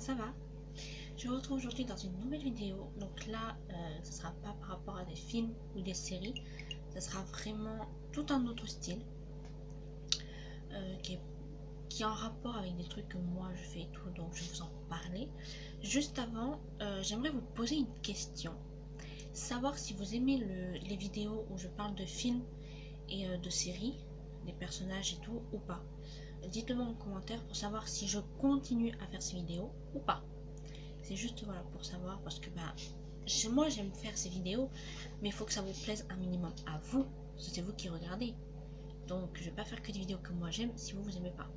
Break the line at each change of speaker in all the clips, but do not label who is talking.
ça va? Je vous retrouve aujourd'hui dans une nouvelle vidéo. Donc là, ce ne sera pas par rapport à des films ou des séries. Ce sera vraiment tout un autre style qui est en rapport avec des trucs que moi je fais et tout. Donc je vais vous en parler. Juste avant, j'aimerais vous poser une question. Savoir si vous aimez les vidéos où je parle de films et de séries, des personnages et tout ou pas. Dites-le moi en commentaire pour savoir si je continue à faire ces vidéos ou pas. C'est juste voilà pour savoir parce que moi j'aime faire ces vidéos, mais il faut que ça vous plaise un minimum à vous, parce que c'est vous qui regardez. Donc je vais pas faire que des vidéos que moi j'aime si vous aimez pas.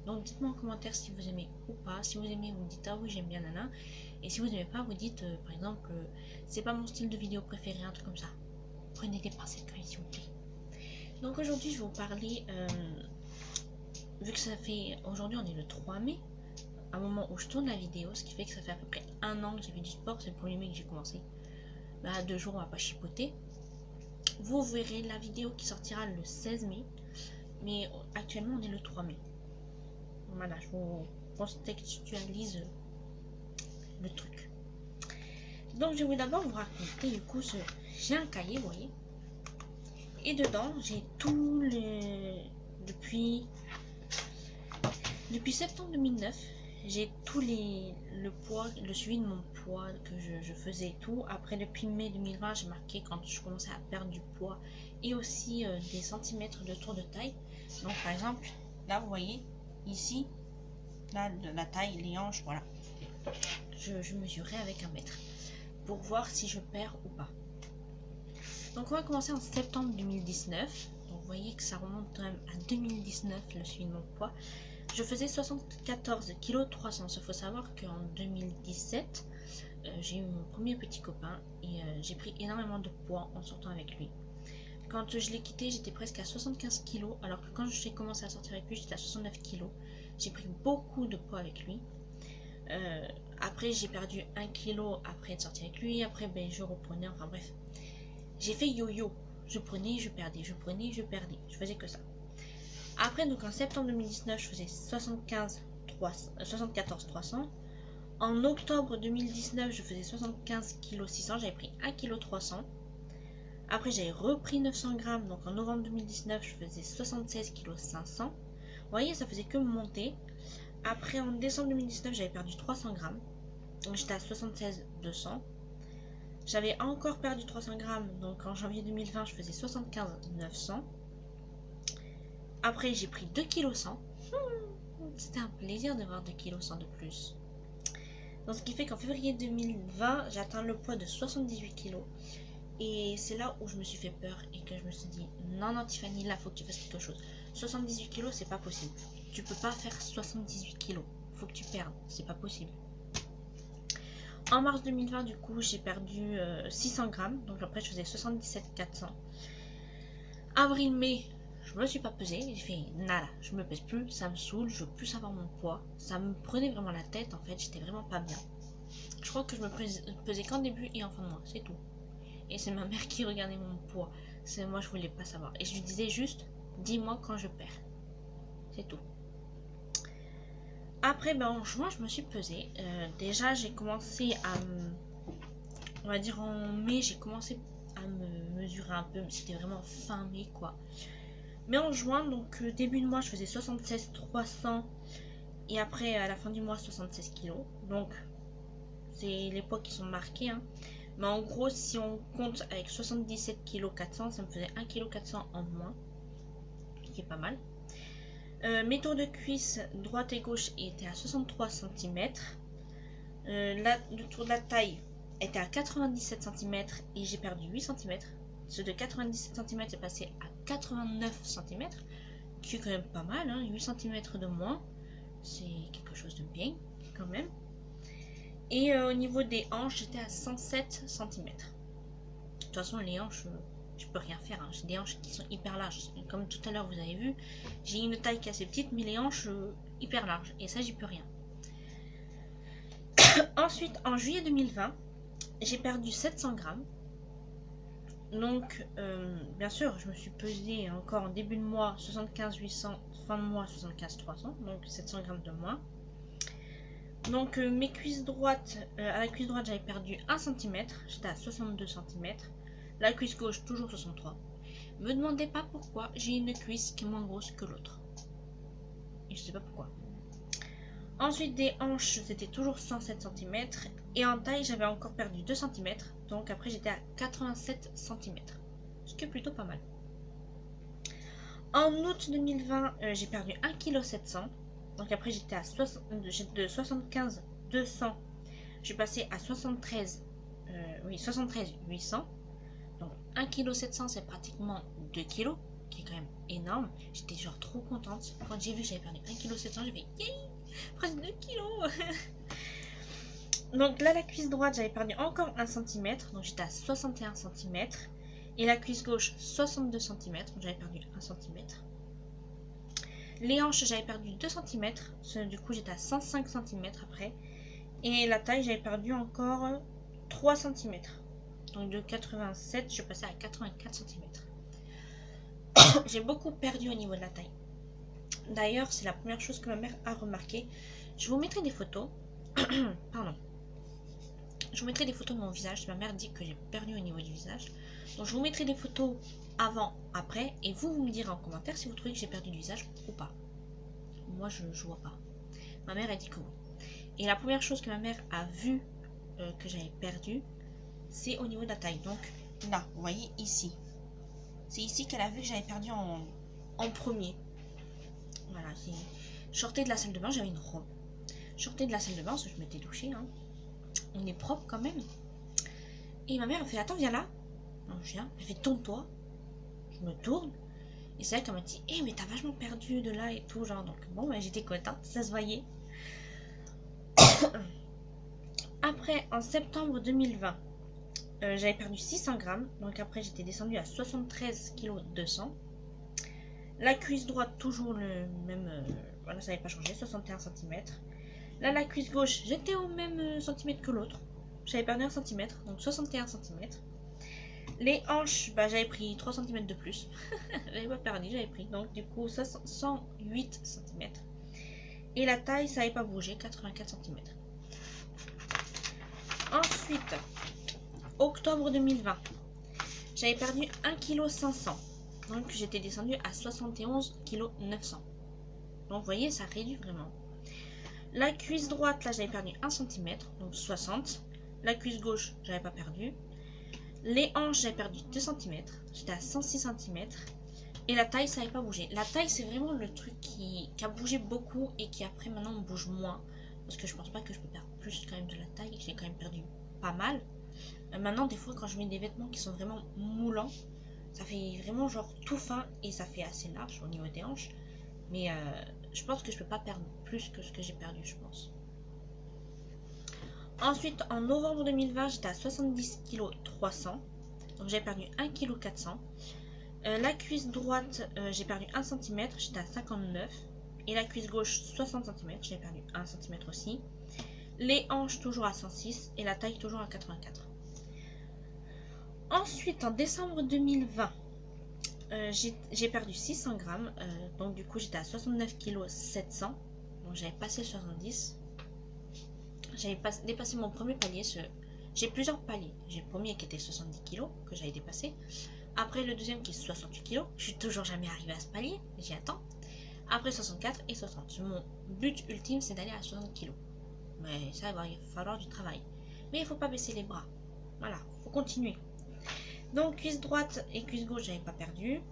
Donc dites-moi en commentaire si vous aimez ou pas. Si vous aimez, vous me dites ah oui j'aime bien nana. Et si vous aimez pas, vous dites par exemple c'est pas mon style de vidéo préféré, un truc comme ça. Prenez des pincettes quand même s'il vous plaît. Donc aujourd'hui je vais vous parler, vu que ça fait, aujourd'hui on est le 3 mai, à un moment où je tourne la vidéo, ce qui fait que ça fait à peu près un an que j'ai fait du sport, c'est le 1er mai que j'ai commencé. 2 jours on va pas chipoter. Vous verrez la vidéo qui sortira le 16 mai, mais actuellement on est le 3 mai. Voilà, je vous contextualise le truc. Donc je vais d'abord vous raconter du coup j'ai un cahier, vous voyez, et dedans j'ai tout depuis septembre 2009, j'ai tout le poids, le suivi de mon poids que je faisais et tout. Après depuis mai 2020 j'ai marqué quand je commençais à perdre du poids et aussi des centimètres de tour de taille. Donc par exemple là vous voyez ici là la taille, les hanches, voilà, je mesurais avec un mètre pour voir si je perds ou pas. Donc on va commencer en septembre 2019. Donc vous voyez que ça remonte quand même à 2019 le suivi de mon poids. Je faisais 74 kg 300. Il faut savoir qu'en 2017, j'ai eu mon premier petit copain et j'ai pris énormément de poids en sortant avec lui. Quand je l'ai quitté, j'étais presque à 75 kg, alors que quand j'ai commencé à sortir avec lui, j'étais à 69 kg. J'ai pris beaucoup de poids avec lui. Après, j'ai perdu 1 kg après être sorti avec lui. Après, je reprenais, enfin bref. J'ai fait yo-yo. Je prenais, je perdais, je prenais, je perdais. Je faisais que ça. Après, donc en septembre 2019, je faisais 74 300. En octobre 2019, je faisais 75 kg 600. J'avais pris 1 kg 300. Après, j'avais repris 900 grammes. Donc en novembre 2019, je faisais 76 kg 500. Vous voyez, ça faisait que monter. Après, en décembre 2019, j'avais perdu 300 grammes. Donc j'étais à 76 200. J'avais encore perdu 300 grammes. Donc en janvier 2020, je faisais 75 900. Après, j'ai pris 2 kg 100. C'était un plaisir de voir 2 kg 100 de plus. Donc, ce qui fait qu'en février 2020, j'ai atteint le poids de 78 kg. Et c'est là où je me suis fait peur et que je me suis dit non, non, Tiffany, là, faut que tu fasses quelque chose. 78 kg, c'est pas possible. Tu peux pas faire 78 kg. Faut que tu perdes. C'est pas possible. En mars 2020, du coup, j'ai perdu 600 grammes. Donc, après, je faisais 77 400. Avril-mai, je me suis pas pesée, j'ai fait nada, je me pèse plus, ça me saoule, je veux plus savoir mon poids, ça me prenait vraiment la tête en fait, j'étais vraiment pas bien. Je crois que je me pesais qu'en début et en fin de mois, c'est tout. Et c'est ma mère qui regardait mon poids, c'est moi je voulais pas savoir. Et je lui disais juste, dis-moi quand je perds, c'est tout. Après en juin je me suis pesée, déjà j'ai commencé à on va dire en mai j'ai commencé à me mesurer un peu, mais c'était vraiment fin mai quoi. Mais en juin, donc début de mois, je faisais 76 300 et après à la fin du mois 76 kg. Donc c'est les poids qui sont marqués. Hein. Mais en gros, si on compte avec 77 kg 400, ça me faisait 1 kg 400 en moins, ce qui est pas mal. Mes tours de cuisse droite et gauche étaient à 63 cm. Le tour de la taille était à 97 cm et j'ai perdu 8 cm. Ce de 97 cm est passé à 89 cm, qui est quand même pas mal, hein, 8 cm de moins, c'est quelque chose de bien quand même. Et au niveau des hanches, j'étais à 107 cm. De toute façon, les hanches, je peux rien faire, hein. J'ai des hanches qui sont hyper larges. Comme tout à l'heure, vous avez vu, j'ai une taille qui est assez petite, mais les hanches hyper larges, et ça, j'y peux rien. Ensuite, en juillet 2020, j'ai perdu 700 grammes. Donc, bien sûr, je me suis pesée encore en début de mois 75 800, fin de mois 75 300, donc 700 grammes de moins. Donc mes cuisses droites, à la cuisse droite j'avais perdu 1 cm, j'étais à 62 cm. La cuisse gauche toujours 63. Me demandez pas pourquoi j'ai une cuisse qui est moins grosse que l'autre. Et je sais pas pourquoi. Ensuite des hanches c'était toujours 107 cm. Et en taille j'avais encore perdu 2 cm. Donc après j'étais à 87 cm. Ce qui est plutôt pas mal. En août 2020 j'ai perdu 1,7 kg. Donc après j'étais à de 75 200, je suis passée à 73 800. Donc 1,7 kg c'est pratiquement 2 kg, qui est quand même énorme. J'étais genre trop contente. Quand j'ai vu que j'avais perdu 1,7 kg, j'ai fait yay, presque 2 kg. Donc là la cuisse droite j'avais perdu encore 1 cm, donc j'étais à 61 cm. Et la cuisse gauche 62 cm, donc j'avais perdu 1 cm. Les hanches, j'avais perdu 2 cm, du coup j'étais à 105 cm après. Et la taille, j'avais perdu encore 3 cm. Donc de 87, je suis passée à 84 cm. J'ai beaucoup perdu au niveau de la taille. D'ailleurs, c'est la première chose que ma mère a remarqué. Je vous mettrai des photos. Pardon. Je vous mettrai des photos de mon visage. Ma mère dit que j'ai perdu au niveau du visage. Donc je vous mettrai des photos avant, après. Et vous me direz en commentaire si vous trouvez que j'ai perdu du visage ou pas. Moi, je vois pas. Ma mère a dit que oui. Et la première chose que ma mère a vu que j'avais perdu, c'est au niveau de la taille. Donc là, vous voyez ici. C'est ici qu'elle a vu que j'avais perdu en premier. Voilà. Je sortais de la salle de bain, j'avais une robe. Je sortais de la salle de bain parce que je m'étais douchée. Hein. On est propre quand même. Et ma mère a fait, attends, viens là. Donc, je viens. Elle fait, tourne-toi. Je me tourne. Et c'est là qu'elle m'a dit, eh, mais t'as vachement perdu de là et tout. Genre, donc bon, bah, j'étais contente, ça se voyait. Après, en septembre 2020, j'avais perdu 600 grammes. Donc après, j'étais descendue à 73 kg 200. La cuisse droite, toujours le même. Voilà, ça n'avait pas changé, 61 cm. Là, la cuisse gauche, j'étais au même centimètre que l'autre. J'avais perdu 1 cm, donc 61 cm. Les hanches, bah, j'avais pris 3 cm de plus. J'avais pas perdu, j'avais pris. Donc du coup, 108 cm. Et la taille, ça n'avait pas bougé, 84 cm. Ensuite, octobre 2020, j'avais perdu 1,5 kg. Donc j'étais descendue à 71,9 kg. Donc vous voyez, ça réduit vraiment. La cuisse droite, là j'avais perdu 1 cm, donc 60. La cuisse gauche, j'avais pas perdu. Les hanches, j'avais perdu 2 cm. J'étais à 106 cm. Et la taille, ça n'avait pas bougé. La taille, c'est vraiment le truc qui a bougé beaucoup et qui après maintenant bouge moins. Parce que je pense pas que je peux perdre plus quand même de la taille. J'ai quand même perdu pas mal. Maintenant, des fois, quand je mets des vêtements qui sont vraiment moulants, ça fait vraiment genre tout fin et ça fait assez large au niveau des hanches. Mais je pense que je peux pas perdre plus que ce que j'ai perdu, je pense. Ensuite, en novembre 2020, j'étais à 70,3 kg. Donc j'ai perdu 1,4 kg. La cuisse droite, j'ai perdu 1 cm, j'étais à 59. Et la cuisse gauche, 60 cm, j'ai perdu 1 cm aussi. Les hanches, toujours à 106. Et la taille, toujours à 84. Ensuite, en décembre 2020, j'ai perdu 600 grammes. Donc du coup, j'étais à 69,7 kg. Donc j'avais passé le 70. J'avais dépassé mon premier palier. J'ai plusieurs paliers. J'ai le premier qui était 70 kg, que j'avais dépassé. Après le deuxième qui est 68 kg. Je suis toujours jamais arrivée à ce palier. J'y attends. Après 64 et 60. Mon but ultime, c'est d'aller à 60 kg. Mais ça, il va falloir du travail. Mais il ne faut pas baisser les bras. Voilà, il faut continuer. Donc cuisse droite et cuisse gauche, j'avais pas perdu.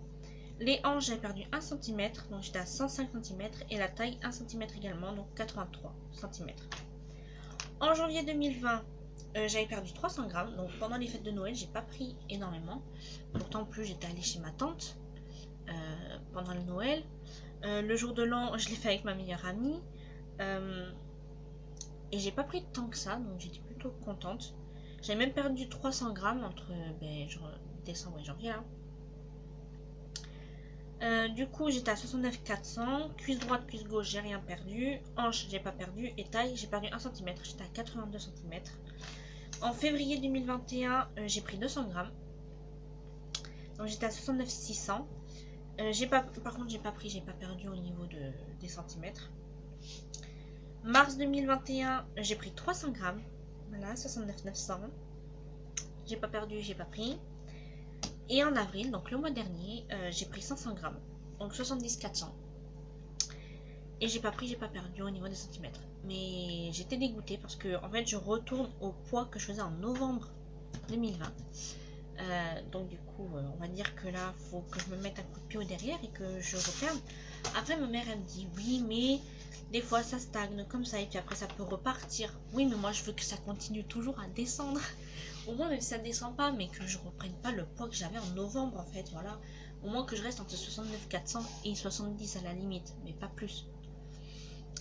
Les hanches, j'avais perdu 1 cm, donc j'étais à 105 cm. Et la taille, 1 cm également, donc 83 cm. En janvier 2020, j'avais perdu 300 grammes. Donc pendant les fêtes de Noël, j'ai pas pris énormément. Pourtant, en plus, j'étais allée chez ma tante pendant le Noël. Le jour de l'an, je l'ai fait avec ma meilleure amie. Et j'ai pas pris tant que ça, donc j'étais plutôt contente. J'ai même perdu 300 grammes entre genre, décembre et janvier. Du coup, j'étais à 69 400. Cuisse droite, cuisse gauche, j'ai rien perdu. Hanche, j'ai pas perdu. Et taille, j'ai perdu 1 cm. J'étais à 82 cm. En février 2021, j'ai pris 200 grammes. Donc j'étais à 69 600. Par contre, j'ai pas perdu au niveau des centimètres. Mars 2021, j'ai pris 300 grammes. Voilà, 69 900. J'ai pas perdu, j'ai pas pris. Et en avril, donc le mois dernier, j'ai pris 500 grammes. Donc 70 400. Et j'ai pas pris, j'ai pas perdu au niveau des centimètres. Mais j'étais dégoûtée parce que en fait je retourne au poids que je faisais en novembre 2020. Donc du coup, on va dire que là, faut que je me mette un coup de pied au derrière et que je reperde. Après, ma mère, elle me dit, oui, mais des fois, ça stagne comme ça et puis après, ça peut repartir. Oui, mais moi, je veux que ça continue toujours à descendre. Au moins, même si ça ne descend pas, mais que je reprenne pas le poids que j'avais en novembre, en fait, voilà. Au moins que je reste entre 69 400 et 70 à la limite, mais pas plus.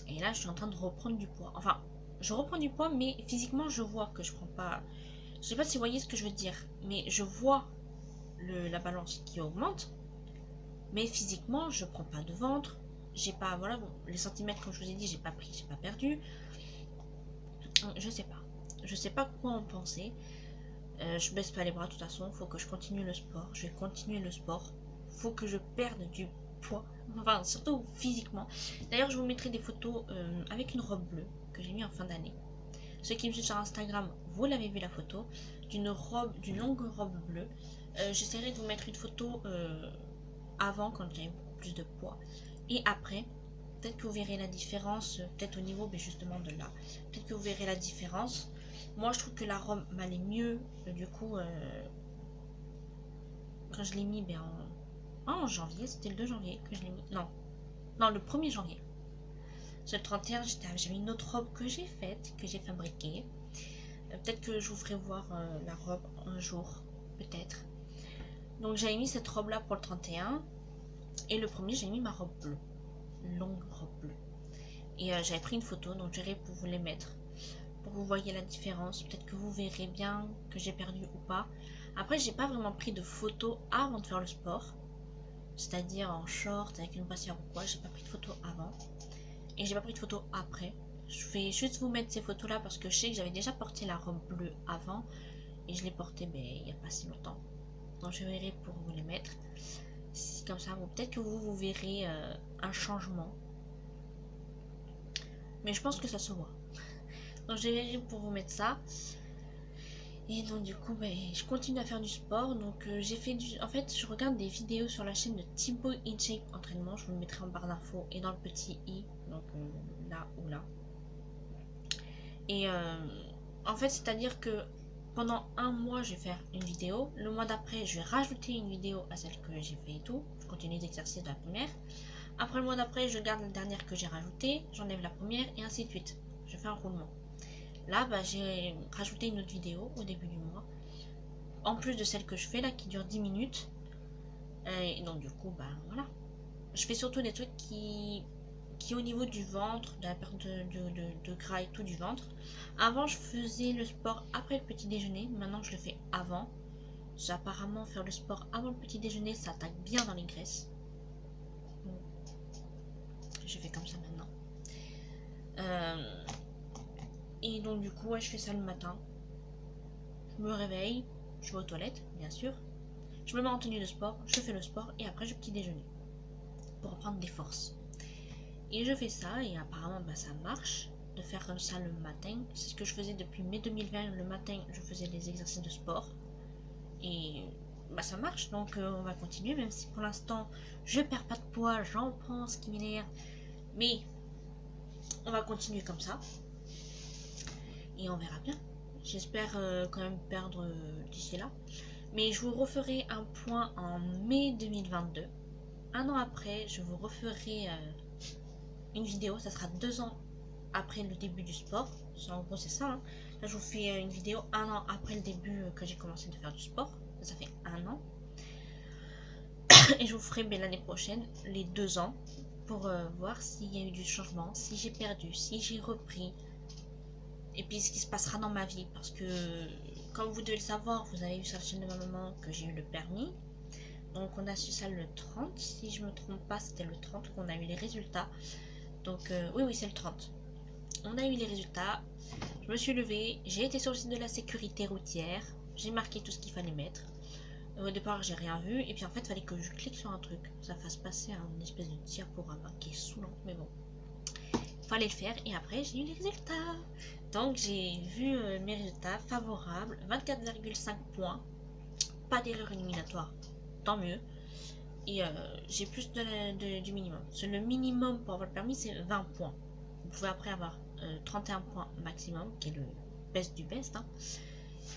Et là, je suis en train de reprendre du poids. Enfin, je reprends du poids, mais physiquement, je vois que je prends pas. Je sais pas si vous voyez ce que je veux dire, mais je vois la balance qui augmente, mais physiquement, je prends pas de ventre. J'ai pas, voilà, bon, les centimètres, comme je vous ai dit, j'ai pas pris, j'ai pas perdu. Je sais pas. Je sais pas quoi en penser. Je baisse pas les bras de toute façon. Faut que je continue le sport. Je vais continuer le sport. Faut que je perde du poids. Enfin, surtout physiquement. D'ailleurs, je vous mettrai des photos avec une robe bleue que j'ai mis en fin d'année. Ceux qui me suivent sur Instagram, vous l'avez vu la photo, d'une longue robe bleue. J'essaierai de vous mettre une photo avant quand j'avais beaucoup plus de poids et après. Peut-être que vous verrez la différence, peut-être au niveau mais justement de là. Peut-être que vous verrez la différence. Moi, je trouve que la robe m'allait mieux. Du coup, quand je l'ai mis en janvier, c'était le 2 janvier que je l'ai mis. Non, non, le 1er janvier. Sur le 31, j'avais une autre robe que j'ai faite, que j'ai fabriquée. Peut-être que je vous ferai voir la robe un jour, peut-être. Donc j'avais mis cette robe là pour le 31 et le premier j'ai mis ma robe bleue, longue robe bleue. Et j'avais pris une photo, donc j'irai pour vous les mettre, pour que vous voyez la différence. Peut-être que vous verrez bien que j'ai perdu ou pas. Après j'ai pas vraiment pris de photos avant de faire le sport, c'est-à-dire en short avec une brassière ou quoi. J'ai pas pris de photos avant et j'ai pas pris de photos après. Je vais juste vous mettre ces photos là parce que je sais que j'avais déjà porté la robe bleue avant et je l'ai portée il n'y a pas si longtemps. Donc je verrai pour vous les mettre. Si comme ça, peut-être que vous verrez un changement. Mais je pense que ça se voit. Donc je verrai pour vous mettre ça. Et donc du coup, je continue à faire du sport. Donc j'ai fait En fait, je regarde des vidéos sur la chaîne de Thibaut InShape Entraînement. Je vous le mettrai en barre d'infos et dans le petit i. Donc là ou là. Et en fait, c'est-à-dire que pendant un mois, je vais faire une vidéo. Le mois d'après, je vais rajouter une vidéo à celle que j'ai fait et tout. Je continue d'exercice de la première. Après le mois d'après, je garde la dernière que j'ai rajoutée. J'enlève la première et ainsi de suite. Je fais un roulement. Là, j'ai rajouté une autre vidéo au début du mois. En plus de celle que je fais là, qui dure 10 minutes. Et donc du coup, voilà. Je fais surtout des trucs qui au niveau du ventre, de la perte de gras et tout du ventre. Avant, je faisais le sport après le petit déjeuner. Maintenant, je le fais avant. Apparemment, faire le sport avant le petit déjeuner, ça attaque bien dans les graisses. Je fais comme ça maintenant. Et donc, du coup, je fais ça le matin. Je me réveille, je vais aux toilettes, bien sûr. Je me mets en tenue de sport, je fais le sport et après, je petit déjeuner pour reprendre des forces. Et je fais ça et apparemment ça marche de faire comme ça le matin. C'est ce que je faisais depuis mai 2020. Le matin, je faisais des exercices de sport. Et ça marche. Donc on va continuer. Même si pour l'instant, je perds pas de poids. J'en prends, ce qui m'énerve. Mais on va continuer comme ça. Et on verra bien. J'espère quand même perdre d'ici là. Mais je vous referai un point en mai 2022. Un an après, je vous referai... une vidéo, ça sera 2 ans après le début du sport. En gros, c'est ça. Hein. Là, je vous fais une vidéo 1 an après le début que j'ai commencé de faire du sport. Ça fait 1 an. Et je vous ferai l'année prochaine les 2 ans pour voir s'il y a eu du changement, si j'ai perdu, si j'ai repris. Et puis ce qui se passera dans ma vie. Parce que, comme vous devez le savoir, vous avez vu sur la chaîne de ma maman que j'ai eu le permis. Donc on a su ça le 30. Si je me trompe pas, c'était le 30 qu'on a eu les résultats. Donc oui, c'est le 30. On a eu les résultats. Je me suis levée, j'ai été sur le site de la sécurité routière. J'ai marqué tout ce qu'il fallait mettre. Au départ, j'ai rien vu. Et puis en fait, il fallait que je clique sur un truc. Ça fasse passer un espèce de diaporama qui est saoulant. Mais bon. fallait le faire et après j'ai eu les résultats. Donc j'ai vu mes résultats favorables, 24,5 points, pas d'erreur éliminatoire, tant mieux. Et j'ai plus du minimum. Le minimum pour avoir le permis c'est 20 points. Vous pouvez après avoir 31 points maximum, qui est le best du best. Hein.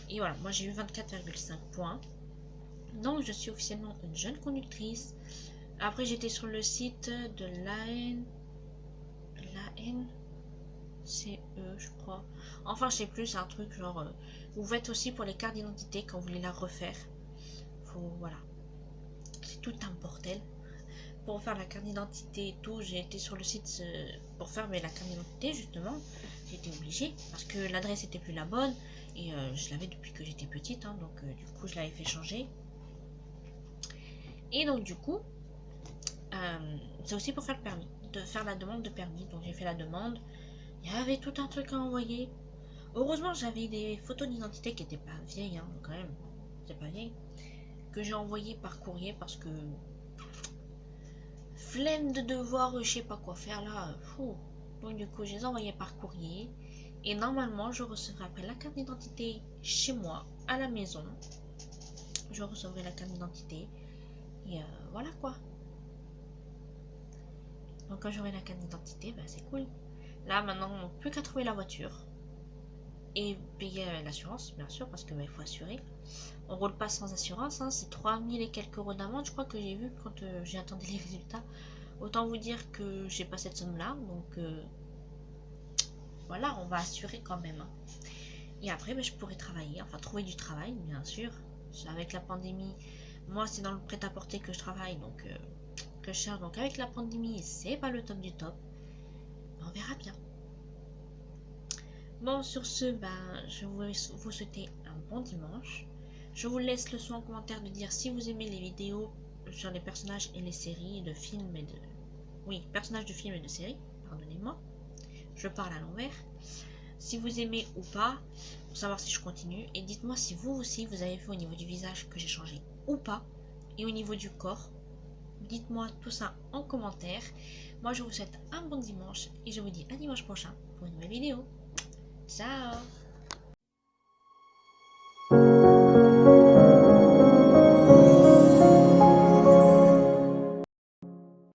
Et voilà, moi j'ai eu 24,5 points. Donc je suis officiellement une jeune conductrice. Après j'étais sur le site de l'ANCE, je crois. Enfin je sais plus, c'est un truc genre... vous faites aussi pour les cartes d'identité quand vous voulez la refaire. Voilà. C'est tout un bordel. Pour faire la carte d'identité et tout, j'ai été sur le site pour faire la carte d'identité justement. J'ai été obligée parce que l'adresse était plus la bonne et je l'avais depuis que j'étais petite, hein, donc du coup je l'avais fait changer. Et donc du coup, c'est aussi pour faire le permis, de faire la demande de permis. Donc j'ai fait la demande. Il y avait tout un truc à envoyer. Heureusement j'avais des photos d'identité qui n'étaient pas vieilles, hein, quand même. C'est pas vieille. Que j'ai envoyé par courrier parce que flemme de devoir je sais pas quoi faire là. Donc du coup je les ai envoyés par courrier. Et normalement je recevrai après la carte d'identité chez moi, à la maison. Je recevrai la carte d'identité. Et voilà quoi. Donc quand j'aurai la carte d'identité, c'est cool. Là maintenant, plus qu'à trouver la voiture. Et payer l'assurance, bien sûr, parce que il faut assurer. On roule pas sans assurance, hein, c'est 3000 et quelques euros d'amende, je crois que j'ai vu quand j'ai attendu les résultats. Autant vous dire que j'ai pas cette somme là, donc voilà, on va assurer quand même. Hein. Et après, je pourrais travailler, enfin trouver du travail, bien sûr. Avec la pandémie, moi c'est dans le prêt-à-porter que je travaille, donc que je cherche. Donc avec la pandémie, c'est pas le top du top. On verra bien. Bon, sur ce, je vais vous souhaiter un bon dimanche. Je vous laisse le soin en commentaire de dire si vous aimez les vidéos sur les personnages et les séries de films et de... Oui, personnages de films et de séries, pardonnez-moi. Je parle à l'envers. Si vous aimez ou pas, pour savoir si je continue. Et dites-moi si vous aussi, vous avez vu au niveau du visage que j'ai changé ou pas. Et au niveau du corps. Dites-moi tout ça en commentaire. Moi, je vous souhaite un bon dimanche et je vous dis à dimanche prochain pour une nouvelle vidéo. Ciao!